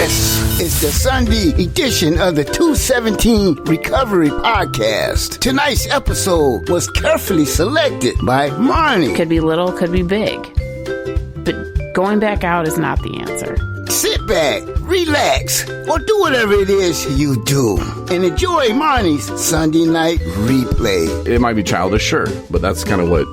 This is the Sunday edition of the 217 Recovery Podcast. Tonight's episode was carefully selected by Marney. Could be little, could be big. But going back out is not the answer. Sit back, relax, or do whatever it is you do, and enjoy Marney's Sunday night replay. It might be childish, sure, but that's kind of what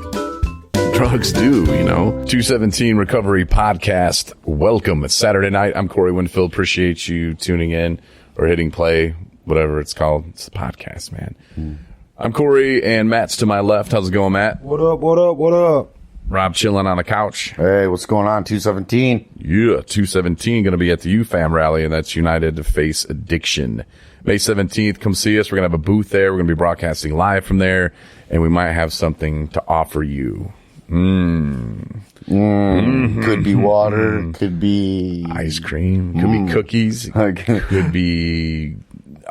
drugs do, you know. 217 Recovery Podcast. Welcome. It's Saturday night. I'm Corey Winfield. Appreciate you tuning in or hitting play, whatever it's called. It's a podcast, man. I'm Corey, and Matt's to my left. How's it going, Matt? What up, what up, what up? Rob chilling on the couch. Hey, what's going on, 217? Yeah, 217 going to be at the UFAM rally, and that's United to Face Addiction. May 17th, come see us. We're going to have a booth there. We're going to be broadcasting live from there, and we might have something to offer you. Could be water, could be ice cream, could be cookies, could be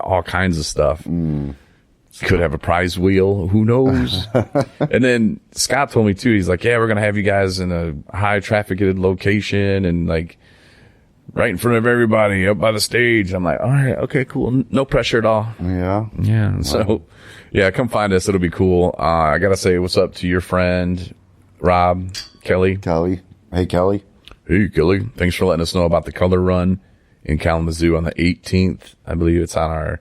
all kinds of stuff. Could have a prize wheel. Who knows? And then Scott told me too, he's like, yeah, we're going to have you guys in a high trafficked location and like right in front of everybody up by the stage. I'm like, all right, okay, cool. No pressure at all. Yeah. Yeah. So yeah, come find us. It'll be cool. I got to say what's up to your friend, Rob, Kelly. Hey, Kelly. Hey, Kelly. Thanks for letting us know about the color run in Kalamazoo on the 18th. I believe it's on our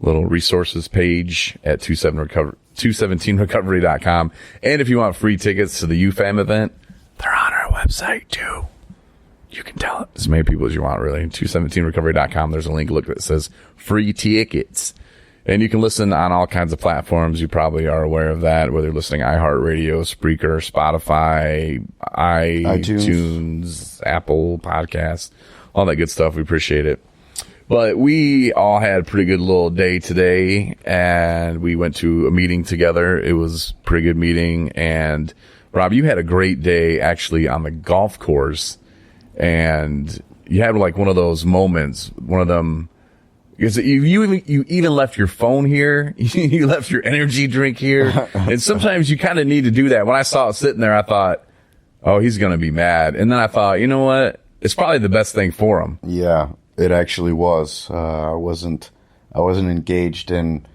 little resources page at 217recovery.com. And if you want free tickets to the UFAM event, they're on our website too. You can tell as many people as you want, really. 217recovery.com. There's a link that says free tickets. And you can listen on all kinds of platforms. You probably are aware of that, whether you're listening iHeartRadio, Spreaker, Spotify, iTunes, Apple Podcasts, all that good stuff. We appreciate it. But we all had a pretty good little day today, and we went to a meeting together. It was a pretty good meeting. And Rob, you had a great day actually on the golf course, and you had like one of those moments, one of them. Because you even left your phone here, you left your energy drink here, and sometimes you kind of need to do that. When I saw it sitting there, I thought, oh, he's going to be mad. And then I thought, you know what? It's probably the best thing for him. Yeah, it actually was. I wasn't engaged in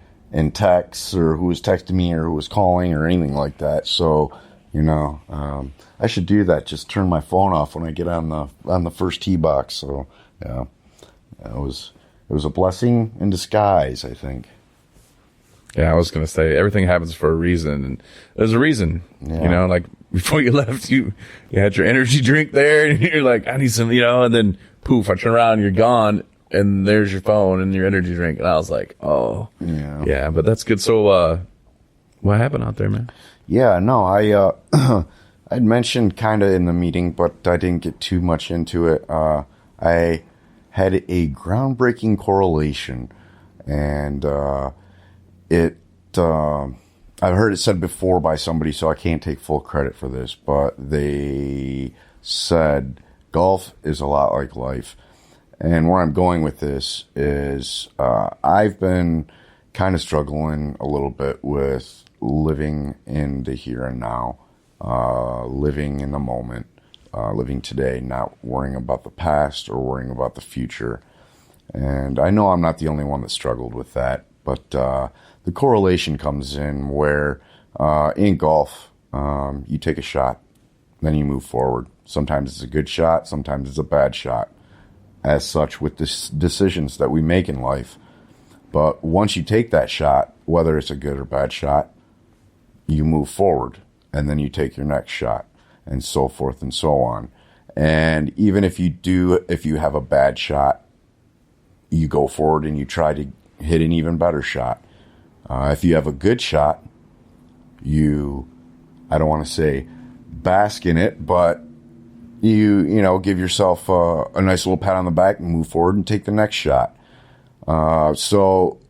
texts or who was texting me or who was calling or anything like that. So, you know, I should do that. Just turn my phone off when I get on the first tee box. So, yeah, it was a blessing in disguise, I think. Yeah, I was going to say, everything happens for a reason. And there's a reason, you know, like before you left, you had your energy drink there and you're like, I need some, you know, and then poof, I turn around and you're gone and there's your phone and your energy drink. And I was like, oh, yeah, but that's good. So, what happened out there, man? Yeah, no, I'd mentioned kind of in the meeting, but I didn't get too much into it. I had a groundbreaking correlation, and I've heard it said before by somebody, so I can't take full credit for this, but they said golf is a lot like life. And where I'm going with this is I've been kind of struggling a little bit with living in the here and now, living in the moment. Living today, not worrying about the past or worrying about the future. And I know I'm not the only one that struggled with that, but the correlation comes in where in golf, you take a shot, then you move forward. Sometimes it's a good shot, sometimes it's a bad shot. As such, with the decisions that we make in life. But once you take that shot, whether it's a good or bad shot, you move forward, and then you take your next shot. And so forth and so on. And even if you have a bad shot, you go forward and you try to hit an even better shot. If you have a good shot, I don't want to say bask in it, but you give yourself a nice little pat on the back and move forward and take the next shot. So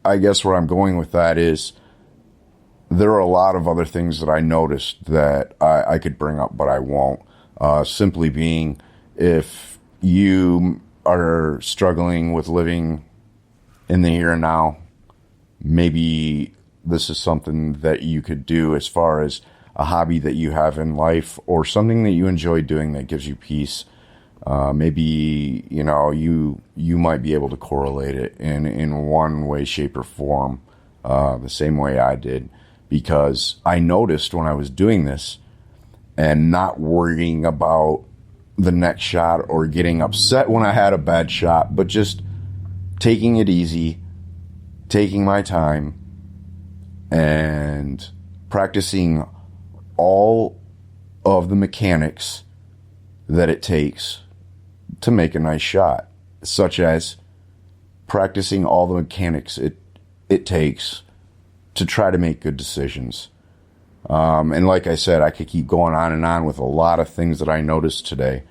I guess where I'm going with that is, there are a lot of other things that I noticed that I could bring up, but I won't. Simply being, if you are struggling with living in the here and now, maybe this is something that you could do as far as a hobby that you have in life or something that you enjoy doing that gives you peace. Maybe, you might be able to correlate it in one way, shape, or form, the same way I did, because I noticed when I was doing this and not worrying about the next shot or getting upset when I had a bad shot, but just taking it easy, taking my time, and practicing all of the mechanics that it takes to make a nice shot, such as practicing all the mechanics it takes to try to make good decisions. And like I said, I could keep going on and on with a lot of things that I noticed today,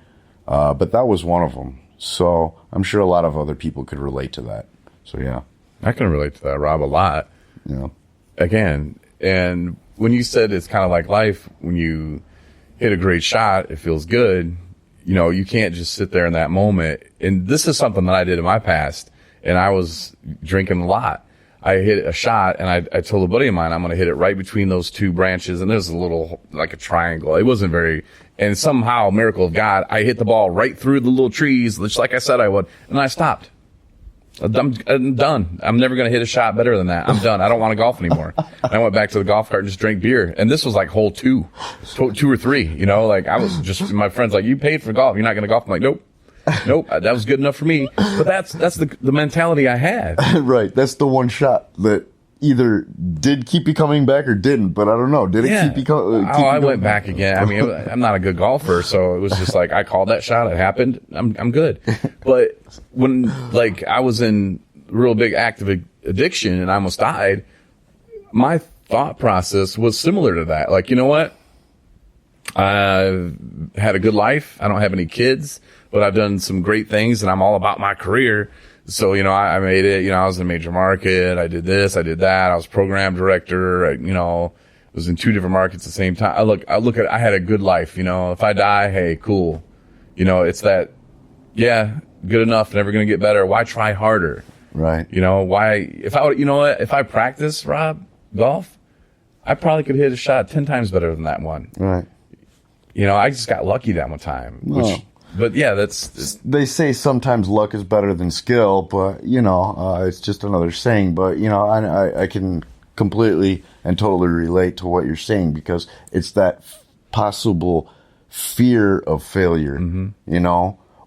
but that was one of them. So I'm sure a lot of other people could relate to that. So yeah. I can relate to that, Rob, a lot. Yeah. Again, and when you said it's kind of like life, when you hit a great shot, it feels good. You can't just sit there in that moment. And this is something that I did in my past, and I was drinking a lot. I hit a shot, and I told a buddy of mine, I'm going to hit it right between those two branches. And there's a little, like a triangle. It wasn't very, and somehow, miracle of God, I hit the ball right through the little trees, just like I said I would. And I stopped. I'm done. I'm never going to hit a shot better than that. I'm done. I don't want to golf anymore. And I went back to the golf cart and just drank beer. And this was like hole two or three, like I was just, my friend's like, you paid for golf. You're not going to golf. I'm like, nope. That was good enough for me. But that's the mentality I had. Right. That's the one shot that either did keep you coming back or didn't, but I don't know. Did it keep you coming? I went back again. I mean, I'm not a good golfer, so it was just like, I called that shot. It happened. I'm good. But when, like, I was in real big active addiction and I almost died, my thought process was similar to that. Like, you know what? I've had a good life. I don't have any kids, but I've done some great things and I'm all about my career. So, I made it, I was in a major market. I did this, I did that. I was program director. I was in 2 different markets at the same time. I had a good life, if I die, hey, cool. It's that, good enough, never going to get better. Why try harder? Right. If I practice, Rob, golf, I probably could hit a shot 10 times better than that one. Right. I just got lucky that one time, but yeah, they say sometimes luck is better than skill, but it's just another saying. But I can completely and totally relate to what you're saying, because it's that possible fear of failure,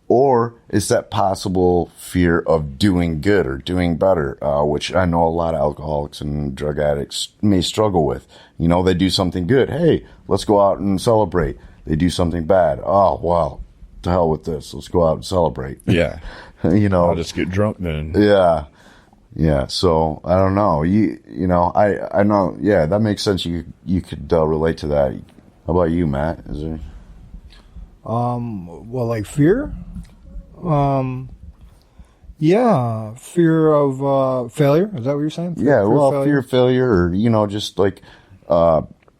or it's that possible fear of doing good or doing better, which I know a lot of alcoholics and drug addicts may struggle with. They do something good. Hey, let's go out and celebrate. They do something bad. Oh, wow. To hell with this. Let's go out and celebrate. Yeah. I'll just get drunk then. Yeah. Yeah. So I don't know. I know. Yeah, that makes sense. You could relate to that. How about you, Matt? Is there? Well, like fear? Yeah. Fear of failure. Is that what you're saying? Fear of failure, or, just like,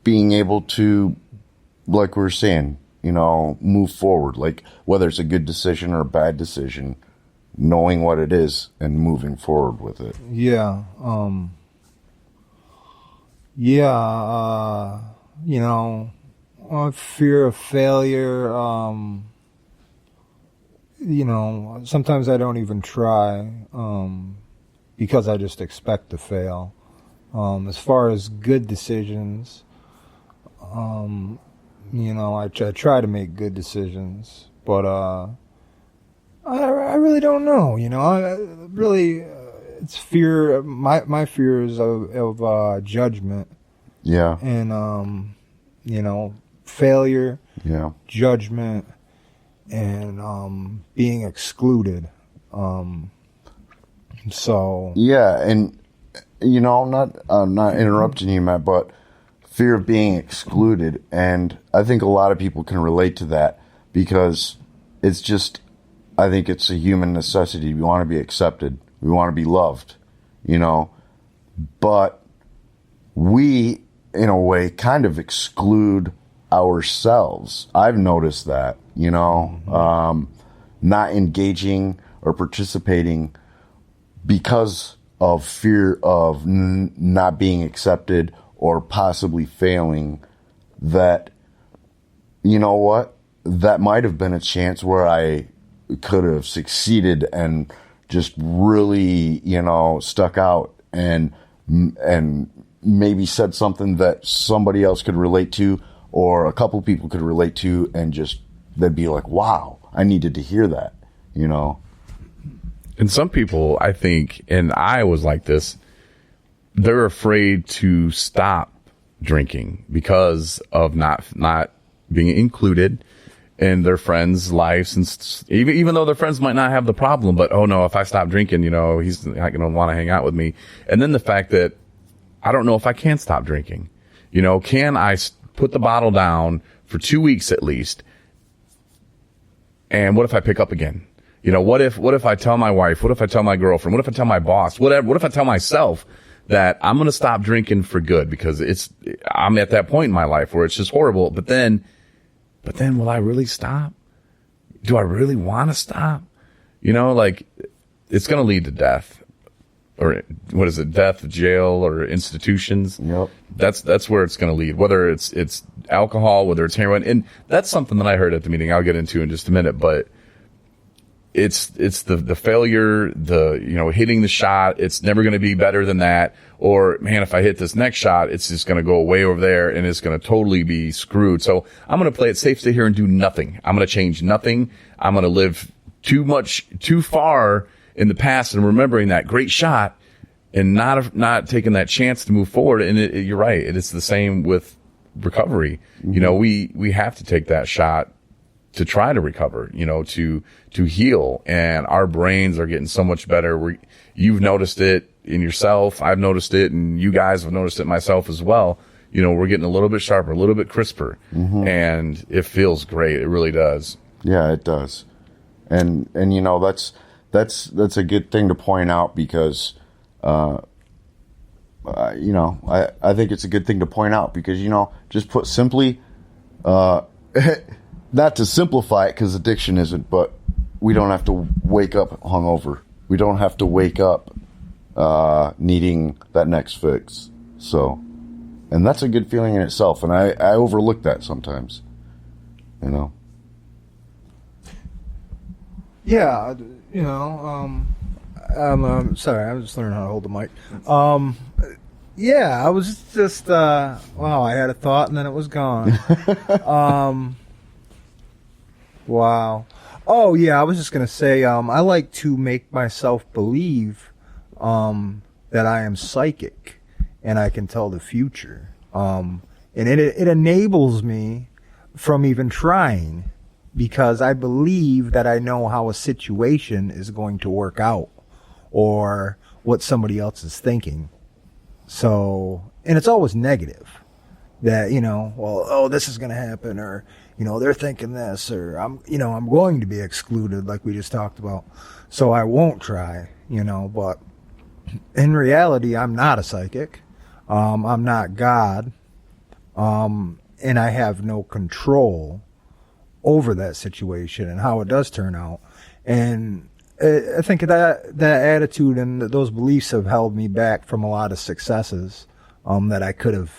being able to, like we were saying, move forward, like whether it's a good decision or a bad decision, knowing what it is and moving forward with it. Yeah. Fear of failure. Sometimes I don't even try, because I just expect to fail. As far as good decisions, I try to make good decisions, but I really don't know. It's fear. My fear is of judgment. Yeah. And failure. Yeah. Judgment, and being excluded. So. Yeah, and I'm not interrupting you, Matt, but fear of being excluded, and I think a lot of people can relate to that, because it's just, I think it's a human necessity. We want to be accepted. We want to be loved, but we, in a way, kind of exclude ourselves. I've noticed that, not engaging or participating because of fear of not being accepted or possibly failing, that, that might have been a chance where I could have succeeded and just really, stuck out and maybe said something that somebody else could relate to, or a couple people could relate to, and just they'd be like, wow, I needed to hear that, And some people, I think, and I was like this, they're afraid to stop drinking because of not being included in their friends' lives, and even though their friends might not have the problem, but oh no, if I stop drinking, he's not going to want to hang out with me. And then the fact that I don't know if I can stop drinking. Can I put the bottle down for 2 weeks at least? And what if I pick up again? What if I tell my wife? What if I tell my girlfriend? What if I tell my boss? Whatever. What if I tell myself that I'm going to stop drinking for good because I'm at that point in my life where it's just horrible. But then will I really stop? Do I really want to stop? It's going to lead to death. Or what is it? Death, jail, or institutions. Yep. That's where it's going to lead. Whether it's alcohol, whether it's heroin, and that's something that I heard at the meeting. I'll get into in just a minute, but it's the failure, hitting the shot. It's never going to be better than that. Or man, if I hit this next shot, it's just going to go way over there, and it's going to totally be screwed. So I'm going to play it safe, stay here, and do nothing. I'm going to change nothing. I'm going to live too far in the past and remembering that great shot and not taking that chance to move forward. And you're right. It's the same with recovery. Mm-hmm. We have to take that shot to try to recover, to heal. And our brains are getting so much better. You've noticed it in yourself. I've noticed it, and you guys have noticed it myself as well. We're getting a little bit sharper, a little bit crisper, mm-hmm. and it feels great. It really does. Yeah, it does. And that's a good thing to point out because, I think it's a good thing to point out because, just put simply, not to simplify it because addiction isn't, but we don't have to wake up hungover. We don't have to wake up, needing that next fix. So, and that's a good feeling in itself. And I overlook that sometimes, Yeah, I'm sorry, I'm just learning how to hold the mic. Yeah, I was just, wow, I had a thought and then it was gone. Wow. Oh, yeah, I was just going to say, I like to make myself believe that I am psychic and I can tell the future. And it enables me from even trying, because I believe that I know how a situation is going to work out or what somebody else is thinking. So, and it's always negative that, this is going to happen, or, they're thinking this, or I'm going to be excluded like we just talked about. So I won't try, but in reality, I'm not a psychic. I'm not God. And I have no control over that situation and how it does turn out. And I think that attitude and those beliefs have held me back from a lot of successes that I could have,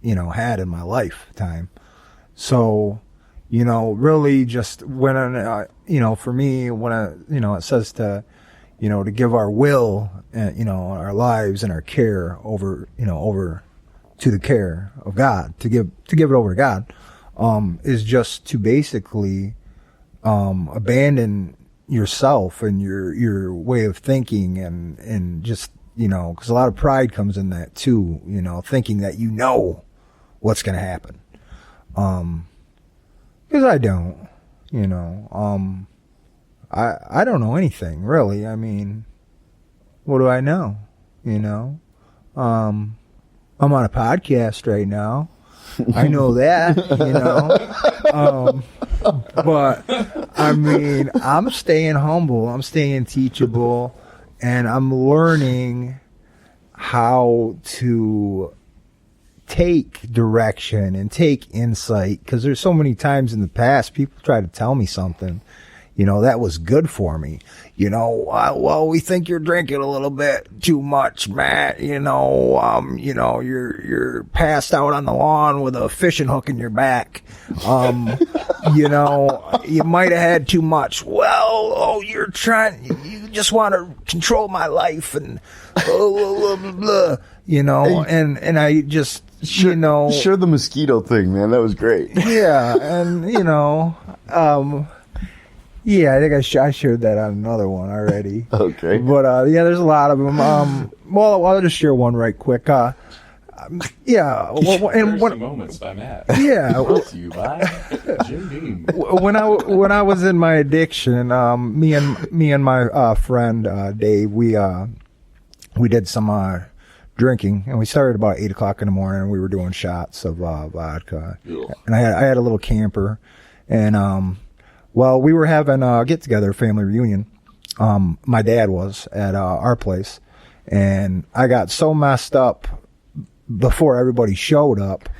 had in my lifetime. So, really just when, for me, when it says to, to give our will, our lives and our care over to the care of God, to give it over to God, is just to basically abandon yourself and your way of thinking and just, because a lot of pride comes in that too, thinking that what's going to happen. Because I don't, I don't know anything really. I mean, what do I know? I'm on a podcast right now. I know that, but I mean, I'm staying humble, I'm staying teachable, and I'm learning how to take direction and take insight, because there's so many times in the past people try to tell me something, that was good for me. Well, we think you're drinking a little bit too much, Matt. You're passed out on the lawn with a fishing hook in your back. You might have had too much. Well, you just want to control my life and blah, blah, blah, blah, and I just, Sure the mosquito thing, man. That was great. Yeah. And, yeah, I think I shared that on another one already. Okay. But, there's a lot of them. Well, I'll just share one right quick. Yeah. And Moments by Matt. Yeah. Brought to you by Jim Beam. When I was in my addiction, me and my friend Dave, we did some drinking, and we started about 8:00 in the morning. And we were doing shots of vodka, and I had a little camper, and we were having a get together, family reunion. My dad was at our place, and I got so messed up before everybody showed up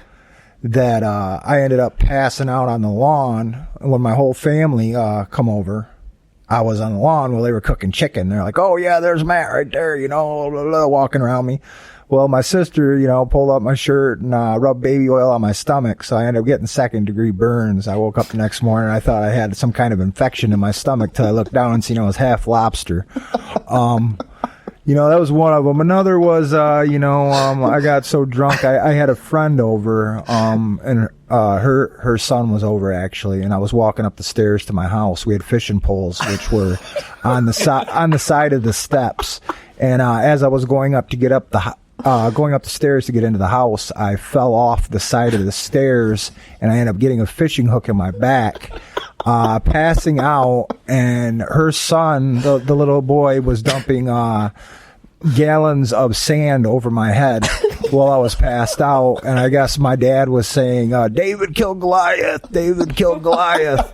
that I ended up passing out on the lawn. When my whole family come over, I was on the lawn while they were cooking chicken. They're like, "Oh yeah, there's Matt right there," blah, blah, blah, walking around me. Well, my sister, pulled up my shirt and rubbed baby oil on my stomach, so I ended up getting 2nd-degree burns. I woke up the next morning, and I thought I had some kind of infection in my stomach till I looked down and seen it was half lobster. That was one of them. Another was, I got so drunk. I had a friend over, and her son was over actually, and I was walking up the stairs to my house. We had fishing poles, which were on the side of the steps. And as I was going up the stairs to get into the house, I fell off the side of the stairs, and I ended up getting a fishing hook in my back, passing out, and her son, the little boy, was dumping gallons of sand over my head while I was passed out, and I guess my dad was saying, David killed Goliath, David killed Goliath.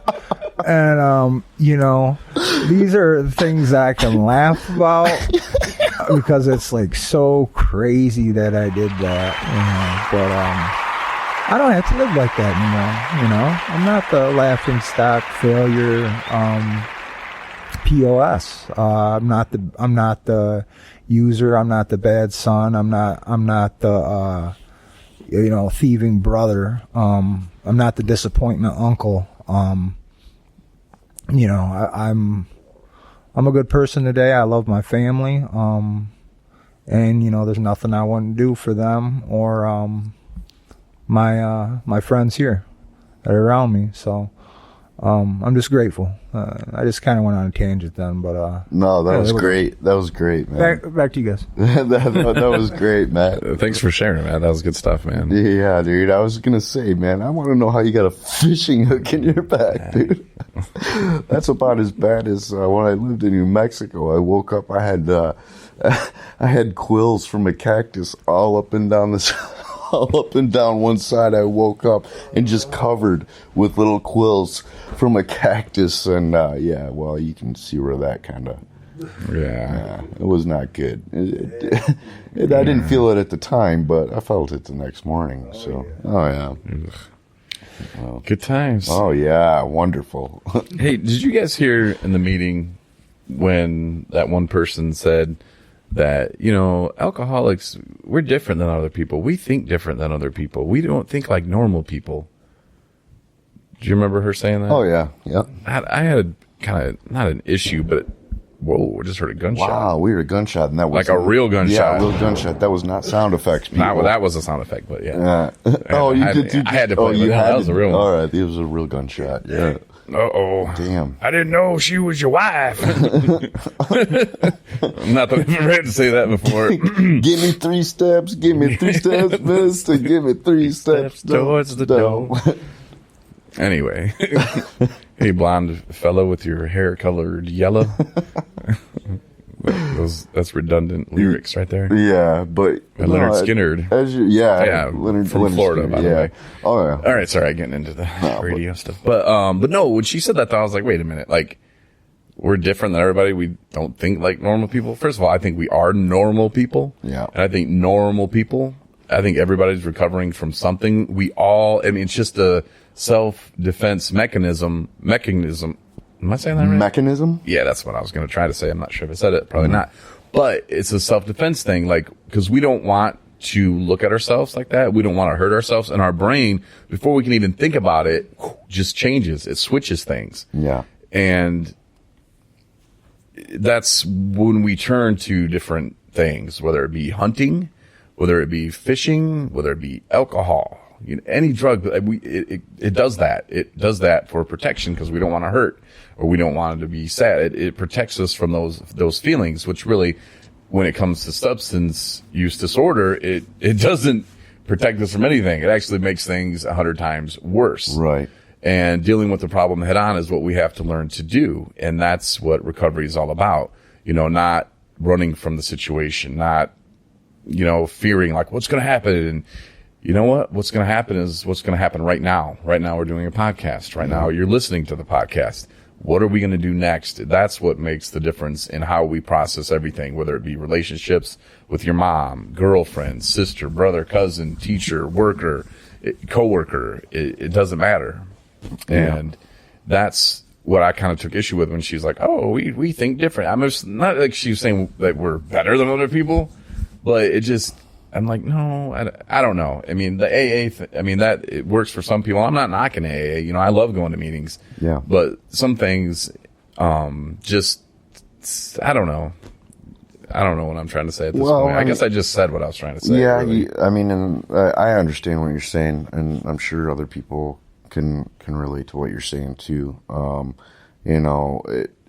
And, these are the things I can laugh about because it's like so crazy that I did that, but I don't have to live like that anymore. I'm not the laughing stock failure POS. I'm not the user. I'm not the bad son. I'm not the thieving brother. I'm not the disappointment uncle. I'm a good person today. I love my family. And there's nothing I wouldn't do for them or my friends here that are around me. So I'm just grateful. I just kind of went on a tangent then, but no, that was great. That was great, man. Back to you guys. that was great, Matt. Thanks for sharing, Matt. That was good stuff, man. Yeah, dude. I was gonna say, man, I want to know how you got a fishing hook in your back, dude. That's about as bad as when I lived in New Mexico. I woke up, I had quills from a cactus all up and down one side. I woke up and just covered with little quills from a cactus, and you can see where that kind of it was not good. I didn't feel it at the time, but I felt it the next morning. Well, good times. Oh yeah, wonderful. Hey, did you guys hear in the meeting when that one person said that, alcoholics, we're different than other people. We think different than other people. We don't think like normal people. Do you remember her saying that? Oh, yeah. Yeah. I had kind of, not an issue, but whoa, I just heard a gunshot. Wow, we heard a gunshot, and that was like a real gunshot. Yeah, a real gunshot. That was not sound effects, people. Well, that was a sound effect, but yeah. You did. I had to play that was a real one. All right, it was a real gunshot. Yeah. Uh-oh. Damn. I didn't know she was your wife. I'm not the ready to say that before. Give me 3 steps. Give me 3 steps, mister. Give me 3 steps towards the door. Anyway. Hey, blonde fellow with your hair colored yellow. That's redundant lyrics right there. Yeah, but Leonard Skinner. Leonard from Florida, by the way. Oh yeah. All right, sorry, getting into the radio stuff, but no, when she said that, I was like, wait a minute, like we're different than everybody. We don't think like normal people. First of all, I think we are normal people. Yeah, and I think normal people. I think everybody's recovering from something. It's just a self-defense mechanism Am I saying that right? Mechanism? Yeah, that's what I was going to try to say. I'm not sure if I said it. Probably not. But it's a self-defense thing, like, because we don't want to look at ourselves like that. We don't want to hurt ourselves. And our brain, before we can even think about it, just changes. It switches things. Yeah. And that's when we turn to different things, whether it be hunting, whether it be fishing, whether it be alcohol, any drug. It does that. It does that for protection because we don't want to hurt or we don't want it to be sad. It protects us from those feelings, which really, when it comes to substance use disorder, it doesn't protect us from anything. It actually makes things 100 times worse. Right. And dealing with the problem head on is what we have to learn to do. And that's what recovery is all about. Not running from the situation, not, fearing like what's going to happen. And you know what? What's going to happen is what's going to happen right now. Right now we're doing a podcast. Right now you're listening to the podcast. What are we going to do next? That's what makes the difference in how we process everything, whether it be relationships with your mom, girlfriend, sister, brother, cousin, teacher, worker, coworker. It doesn't matter. And that's what I kind of took issue with when she's like, oh, we think different. I'm just not like she was saying that we're better than other people, but I'm like, no, I don't know. I mean, the AA, that it works for some people. I'm not knocking AA. I love going to meetings. Yeah. But some things, I don't know. I don't know what I'm trying to say at this point. I guess I just said what I was trying to say. Yeah, really. and I understand what you're saying, and I'm sure other people can relate to what you're saying too.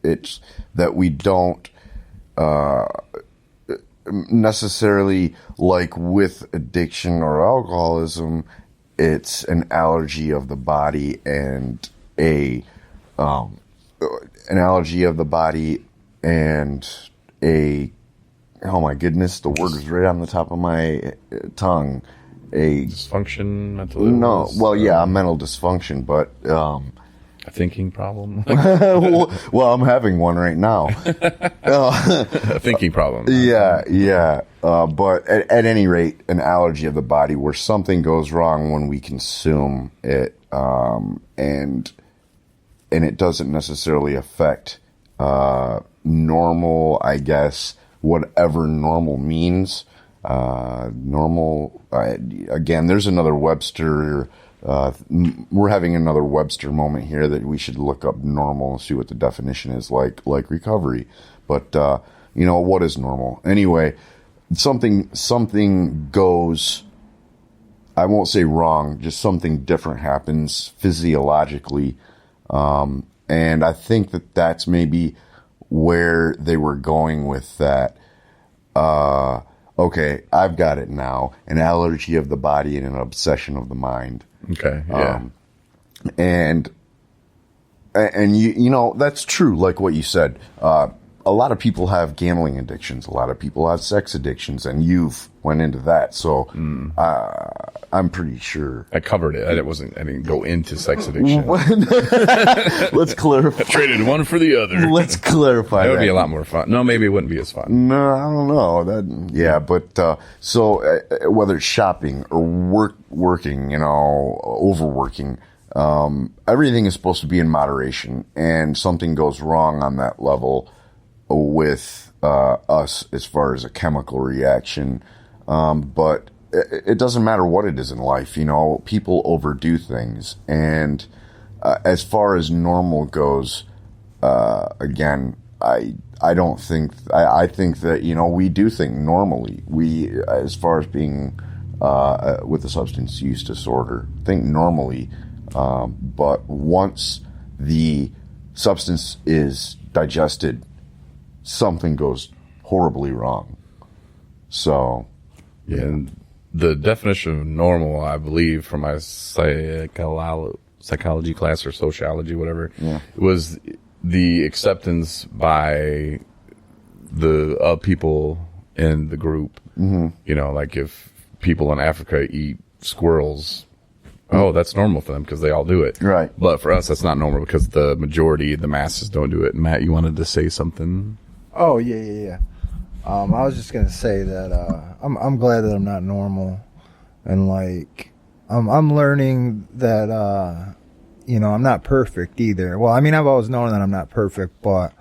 It's that we don't necessarily, like with addiction or alcoholism, it's an allergy of the body and an allergy of the body and oh my goodness, the word is right on the top of my tongue. A mental illness? A mental dysfunction, but a thinking problem. well, I'm having one right now. A thinking problem. Yeah. But at any rate, an allergy of the body where something goes wrong when we consume it, and it doesn't necessarily affect normal, I guess, whatever normal means. Again, there's another Webster. We're having another Webster moment here that we should look up normal and see what the definition is, like recovery. But what is normal? Anyway, something goes, I won't say wrong, just something different happens physiologically, and I think that's maybe where they were going with that. Okay, I've got it now. An allergy of the body and an obsession of the mind. Okay, yeah. And that's true, like what you said. A lot of people have gambling addictions. A lot of people have sex addictions, and you've went into that. So I'm pretty sure I covered it. I didn't go into sex addiction. Let's clarify. I traded one for the other. Let's clarify. That would be a lot more fun. No, maybe it wouldn't be as fun. No, I don't know. But so whether it's shopping or working, overworking, everything is supposed to be in moderation, and something goes wrong on that level with us as far as a chemical reaction. But it doesn't matter what it is in life. People overdo things. And as far as normal goes, again, I don't think, I think that, we do think normally. We, as far as being with a substance use disorder, think normally. But once the substance is digested, something goes horribly wrong. So, yeah. And the definition of normal, I believe, from my psychology class or sociology, whatever, was the acceptance by the people in the group. Mm-hmm. Like if people in Africa eat squirrels, that's normal for them because they all do it. Right. But for us, that's not normal because the majority, the masses don't do it. Matt, you wanted to say something? Oh, yeah. I was just gonna say that I'm glad that I'm not normal, and like I'm learning that I'm not perfect either. Well, I mean, I've always known that I'm not perfect, but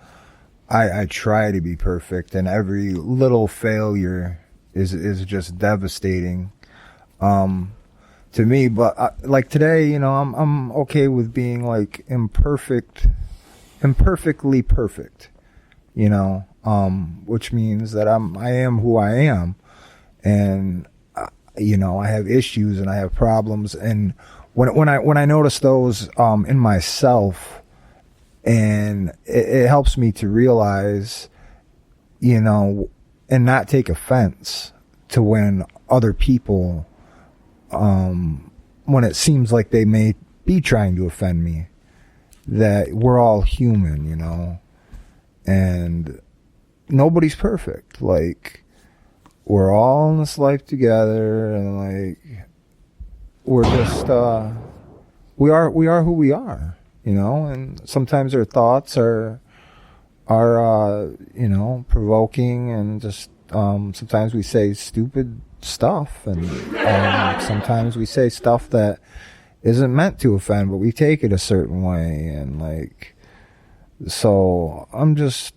I try to be perfect, and every little failure is just devastating to me. But like today, I'm okay with being like imperfectly perfect, which means that I am who I am, and I have issues and I have problems, and when I notice those in myself, and it helps me to realize, and not take offense to when other people, when it seems like they may be trying to offend me, that we're all human, and nobody's perfect. Like, we're all in this life together, and like, we're just, we are who we are, and sometimes our thoughts are provoking, and just, sometimes we say stupid stuff, and sometimes we say stuff that isn't meant to offend, but we take it a certain way, and like, so I'm just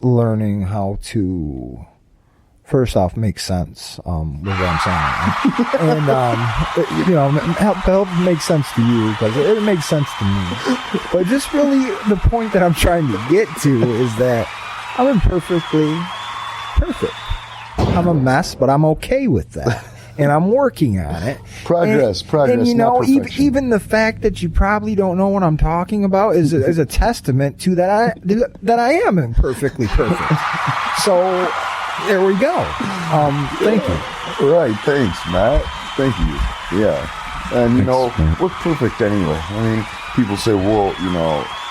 learning how to, first off, make sense with what I'm saying, and help make sense to you, because it makes sense to me. But just really, the point that I'm trying to get to is that I'm imperfectly perfect. I'm a mess, but I'm okay with that, and I'm working on it. Progress, and not perfection. even the fact that you probably don't know what I'm talking about is a testament to that I am imperfectly perfect. So there we go. Thank you. Right, thanks, Matt. Thank you. Yeah, and we're perfect anyway. I mean, people say, well,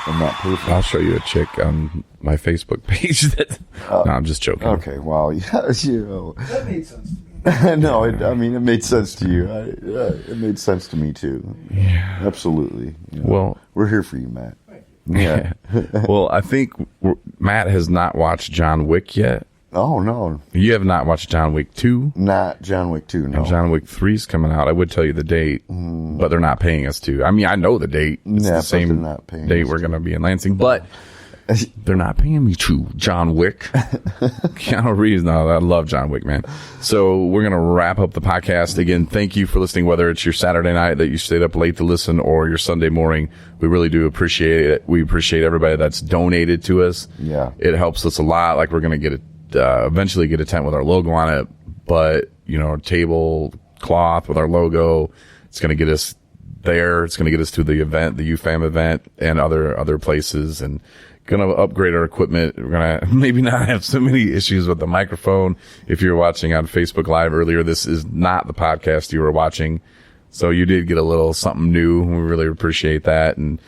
I'm not perfect. I'll show you a chick on my Facebook page that. No, I'm just joking. Okay, well, yeah, That made sense to me. No, it made sense to you. It made sense to me too. Yeah, absolutely. Well, we're here for you, Matt. Yeah. Well, I think Matt has not watched John Wick yet. Oh, no. You have not watched John Wick 2? Not John Wick 2, no. And John Wick 3's coming out. I would tell you the date, but they're not paying us to. I mean, I know the date. It's the same date we're going to be in Lansing, but they're not paying me to. John Wick. Keanu Reeves. No, I love John Wick, man. So we're going to wrap up the podcast. Again, thank you for listening, whether it's your Saturday night that you stayed up late to listen or your Sunday morning. We really do appreciate it. We appreciate everybody that's donated to us. Yeah. It helps us a lot. Like, we're going to get eventually get a tent with our logo on it, but a table cloth with our logo, it's going to get us there. It's going to get us to the event, the UFAM event, and other places, and going to upgrade our equipment. We're going to maybe not have so many issues with the microphone. If you're watching on Facebook Live earlier, this is not the podcast you were watching, so you did get a little something new. We really appreciate that. And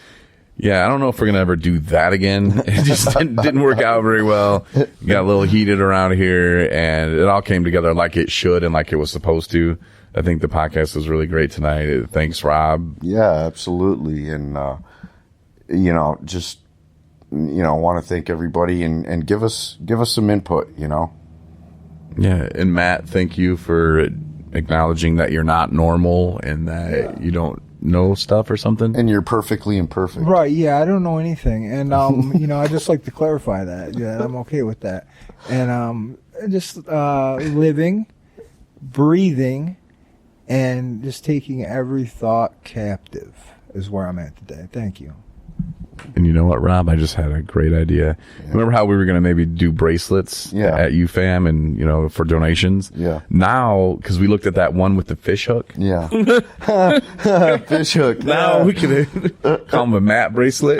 yeah, I don't know if we're going to ever do that again. It just didn't work out very well. Got a little heated around here, and it all came together like it should and like it was supposed to. I think the podcast was really great tonight. Thanks, Rob. Yeah, absolutely. And, just, want to thank everybody and give us some input, Yeah, and Matt, thank you for acknowledging that you're not normal and that you don't know stuff or something, and you're perfectly imperfect. Right? Yeah, I don't know anything, and I just like to clarify that. Yeah, I'm okay with that, and just living, breathing, and just taking every thought captive is where I'm at today. Thank you. And you know what, Rob? I just had a great idea. Yeah. Remember how we were going to maybe do bracelets at UFAM and, for donations? Yeah. Now, because we looked at that one with the fish hook. Yeah. Fish hook. Now we can call them a Matt bracelet.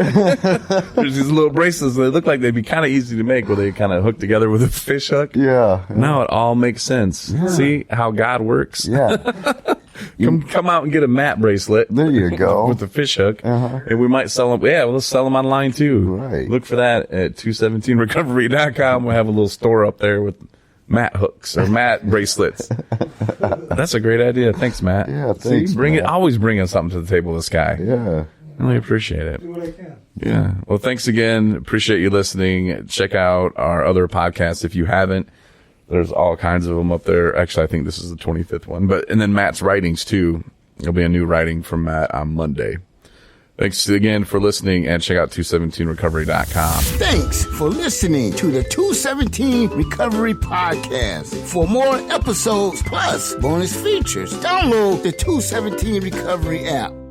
There's these little bracelets. They look like they'd be kind of easy to make where they kind of hook together with a fish hook. Yeah. Now it all makes sense. Yeah. See how God works? Yeah. Come out and get a Matt bracelet. There you go. With the fish hook. And we might sell them. Yeah, we'll sell them online too. Right. Look for that at 217recovery.com. We'll have a little store up there with Matt hooks or Matt bracelets. That's a great idea. Thanks, Matt. Yeah, thanks. See, always bringing something to the table, this guy. Yeah. I really appreciate it. Do what I can. Yeah. Well, thanks again. Appreciate you listening. Check out our other podcasts if you haven't. There's all kinds of them up there. Actually, I think this is the 25th one. And then Matt's writings, too. There'll be a new writing from Matt on Monday. Thanks again for listening, and check out 217recovery.com. Thanks for listening to the 217 Recovery Podcast. For more episodes plus bonus features, download the 217 Recovery app.